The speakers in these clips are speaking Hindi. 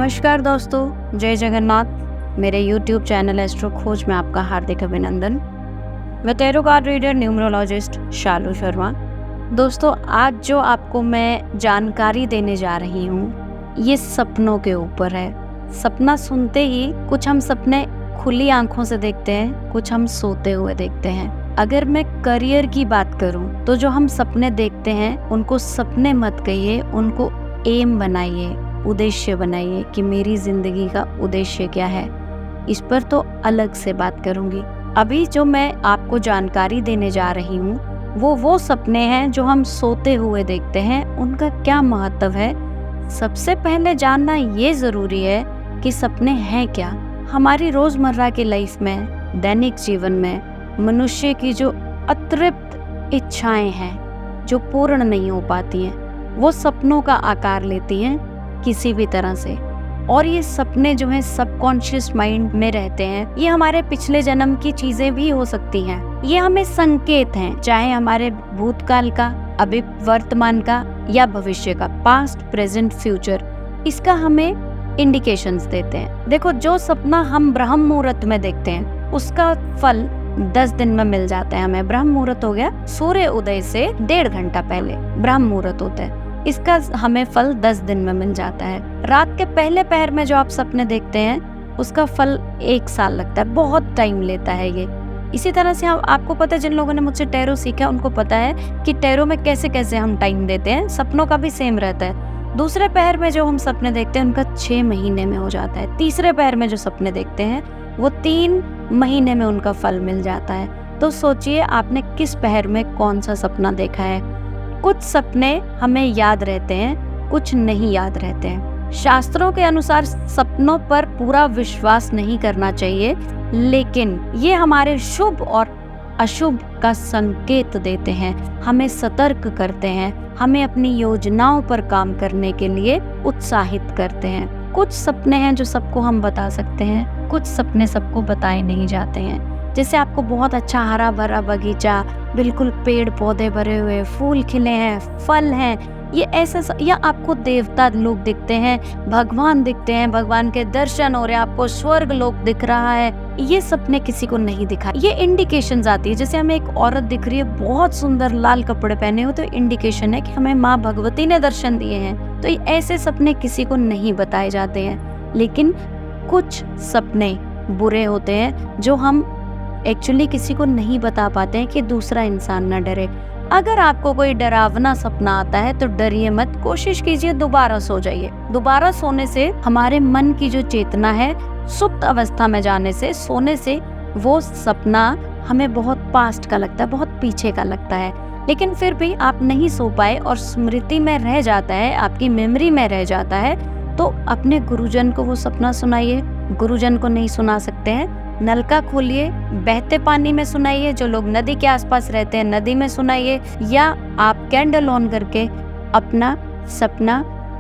नमस्कार दोस्तों, जय जगन्नाथ। मेरे YouTube चैनल एस्ट्रो खोज में आपका हार्दिक अभिनंदन। मैं टैरो कार्ड रीडर न्यूमरोलॉजिस्ट शालू शर्मा। दोस्तों, आज जो आपको मैं जानकारी देने जा रही हूँ ये सपनों के ऊपर है। सपना सुनते ही कुछ हम सपने खुली आंखों से देखते हैं, कुछ हम सोते हुए देखते हैं। अगर मैं करियर की बात करूं तो जो हम सपने देखते हैं उनको सपने मत कहिए, उनको एम बनाइए, उद्देश्य बनाइए कि मेरी जिंदगी का उद्देश्य क्या है। इस पर तो अलग से बात करूंगी। अभी जो मैं आपको जानकारी देने जा रही हूँ वो सपने हैं जो हम सोते हुए देखते हैं, उनका क्या महत्व है। सबसे पहले जानना ये जरूरी है कि सपने हैं क्या। हमारी रोजमर्रा की लाइफ में, दैनिक जीवन में मनुष्य की जो अतृप्त इच्छाएं हैं जो पूर्ण नहीं हो पाती हैं, वो सपनों का आकार लेती हैं किसी भी तरह से। और ये सपने जो हैं सबकॉन्शियस माइंड में रहते हैं। ये हमारे पिछले जन्म की चीजें भी हो सकती हैं। ये हमें संकेत हैं, चाहे हमारे भूतकाल का, अभी वर्तमान का या भविष्य का, पास्ट, प्रेजेंट, फ्यूचर। इसका हमें इंडिकेशंस देते हैं। देखो, जो सपना हम ब्रह्म मुहूर्त में देखते हैं उसका फल 10 दिन में मिल जाता है हमें। ब्रह्म मुहूर्त हो गया सूर्य उदय से 1.5 घंटा पहले ब्रह्म मुहूर्त होता है। इसका हमें फल 10 दिन में मिल जाता है। रात के पहले पहर में जो आप सपने देखते हैं उसका फल 1 साल लगता है, बहुत टाइम लेता है ये। इसी तरह से आपको पता है, जिन लोगों ने मुझसे टैरो सीखा उनको पता है कि टैरो में कैसे कैसे हम टाइम देते हैं। सपनों का भी सेम रहता है। दूसरे पहर में जो हम सपने देखते हैं उनका 6 महीने में हो जाता है। तीसरे पहर में जो सपने देखते हैं वो 3 महीने में उनका फल मिल जाता है। तो सोचिए आपने किस पहर में कौन सा सपना देखा है। कुछ सपने हमें याद रहते हैं, कुछ नहीं याद रहते हैं। शास्त्रों के अनुसार सपनों पर पूरा विश्वास नहीं करना चाहिए, लेकिन ये हमारे शुभ और अशुभ का संकेत देते हैं, हमें सतर्क करते हैं, हमें अपनी योजनाओं पर काम करने के लिए उत्साहित करते हैं। कुछ सपने हैं जो सबको हम बता सकते हैं, कुछ सपने सबको बताए नहीं जाते हैं। जैसे आपको बहुत अच्छा हरा भरा बगीचा, बिल्कुल पेड़ पौधे भरे हुए, फूल खिले हैं, फल हैं, ये ऐसा, या आपको देवता लोग दिखते हैं, भगवान दिखते हैं, भगवान के दर्शन हो रहे हैं, आपको स्वर्ग लोक दिख रहा है, ये सपने किसी को नहीं दिखा। ये इंडिकेशंस आती है। जैसे हमें एक औरत दिख रही है बहुत सुंदर लाल कपड़े पहने हुए, तो इंडिकेशन है कि हमें माँ भगवती ने दर्शन दिए हैं। तो ऐसे सपने किसी को नहीं बताए जाते हैं। लेकिन कुछ सपने बुरे होते हैं जो हम एक्चुअली किसी को नहीं बता पाते हैं कि दूसरा इंसान न डरे। अगर आपको कोई डरावना सपना आता है तो डरिए मत, कोशिश कीजिए दोबारा सो जाइए। दोबारा सोने से हमारे मन की जो चेतना है, सुप्त अवस्था में जाने से, सोने से वो सपना हमें बहुत पास्ट का लगता है, बहुत पीछे का लगता है। लेकिन फिर भी आप नहीं सो पाए और स्मृति में रह जाता है, आपकी मेमोरी में रह जाता है, तो अपने गुरुजन को वो सपना सुनाइए। गुरुजन को नहीं सुना सकते हैं, नलका खोलिए, बहते पानी में सुनाइए। जो लोग नदी के आसपास रहते हैं नदी में सुनाइए, या आप कैंडल ऑन करके अपना सपना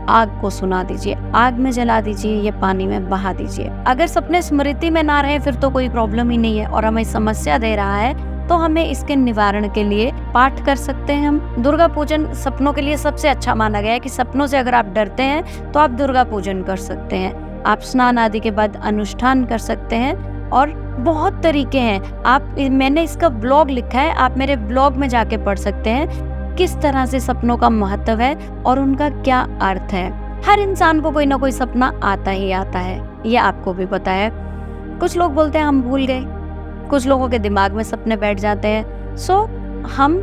आग को सुना दीजिए, आग में जला दीजिए या पानी में बहा दीजिए। अगर सपने स्मृति में ना रहे फिर तो कोई प्रॉब्लम ही नहीं है और हमें समस्या दे रहा है, तो हमें इसके निवारण के लिए पाठ कर सकते हैं हम। दुर्गा पूजन सपनों के लिए सबसे अच्छा माना गया है कि सपनों से अगर आप डरते हैं तो आप दुर्गा पूजन कर सकते हैं। आप स्नान आदि के बाद अनुष्ठान कर सकते हैं और बहुत तरीके हैं। मैंने इसका ब्लॉग लिखा है, आप मेरे ब्लॉग में जाके पढ़ सकते हैं किस तरह से सपनों का महत्व है और उनका क्या अर्थ है। हर इंसान को कोई ना कोई सपना आता ही आता है, ये आपको भी पता है। कुछ लोग बोलते हैं हम भूल गए, कुछ लोगों के दिमाग में सपने बैठ जाते हैं। हम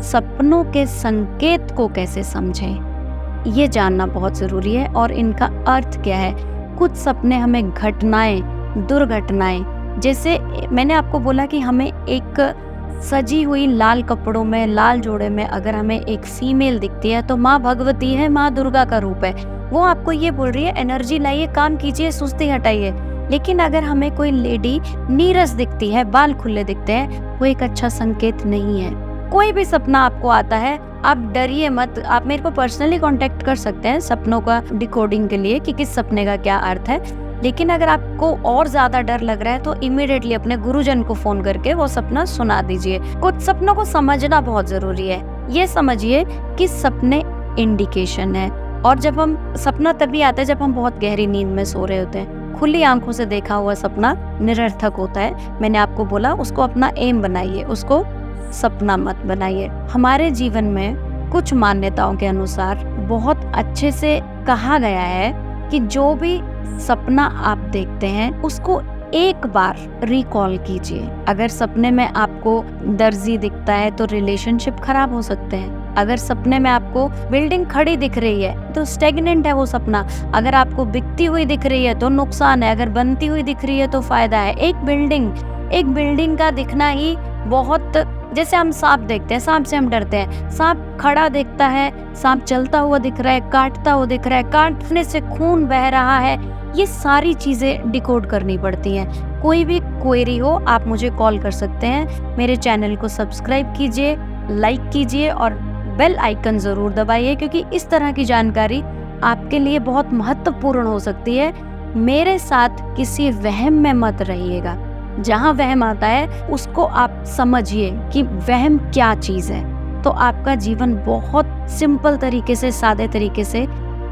सपनों के संकेत को कैसे समझें, ये जानना बहुत जरूरी है और इनका अर्थ क्या है। कुछ सपने हमें घटनाएं, दुर्घटनाएं, जैसे मैंने आपको बोला कि हमें एक सजी हुई लाल कपड़ों में, लाल जोड़े में अगर हमें एक फीमेल दिखती है तो माँ भगवती है, माँ दुर्गा का रूप है। वो आपको ये बोल रही है एनर्जी लाइए, काम कीजिए, सुस्ती हटाइए। लेकिन अगर हमें कोई लेडी नीरस दिखती है, बाल खुले दिखते हैं, वो एक अच्छा संकेत नहीं है। कोई भी सपना आपको आता है, आप डरिए मत। आप मेरे को पर्सनली कांटेक्ट कर सकते हैं सपनों का डिकोडिंग के लिए कि किस सपने का क्या अर्थ है। लेकिन अगर आपको और ज्यादा डर लग रहा है तो इमीडिएटली अपने गुरुजन को फोन करके वो सपना सुना दीजिए। कुछ सपनों को समझना बहुत जरूरी है। ये समझिए कि सपने इंडिकेशन है, और जब हम सपना तभी आता है जब हम बहुत गहरी नींद में सो रहे होते हैं। खुली आंखों से देखा हुआ सपना निरर्थक होता है। मैंने आपको बोला उसको अपना एम बनाइए, उसको सपना मत बनाइए। हमारे जीवन में कुछ मान्यताओं के अनुसार बहुत अच्छे से कहा गया है कि जो भी सपना आप देखते हैं उसको एक बार रिकॉल कीजिए। अगर सपने में आपको दर्जी दिखता है तो रिलेशनशिप खराब हो सकते हैं। अगर सपने में आपको बिल्डिंग खड़ी दिख रही है तो स्टेगनेंट है वो सपना। अगर आपको बिकती हुई दिख रही है तो नुकसान है, अगर बनती हुई दिख रही है तो फायदा है। एक बिल्डिंग का दिखना ही बहुत, जैसे हम सांप देखते हैं, सांप से हम डरते हैं। सांप खड़ा दिखता है, सांप चलता हुआ दिख रहा है, काटता हुआ दिख रहा है, काटने से खून बह रहा है, ये सारी चीजें डिकोड करनी पड़ती हैं। कोई भी क्वेरी हो आप मुझे कॉल कर सकते हैं। मेरे चैनल को सब्सक्राइब कीजिए, लाइक कीजिए और बेल आइकन जरूर दबाइए, क्योंकि इस तरह की जानकारी आपके लिए बहुत महत्वपूर्ण हो सकती है। मेरे साथ किसी वहम में मत रहिएगा। जहाँ वहम आता है उसको आप समझिए कि वहम क्या चीज है, तो आपका जीवन बहुत सिंपल तरीके से, सादे तरीके से,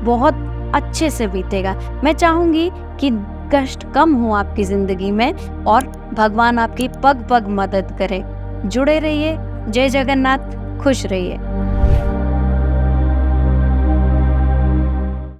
बहुत अच्छे से बीतेगा। मैं चाहूंगी कि कष्ट कम हो आपकी जिंदगी में और भगवान आपकी पग पग मदद करे। जुड़े रहिए। जय जगन्नाथ। खुश रहिए।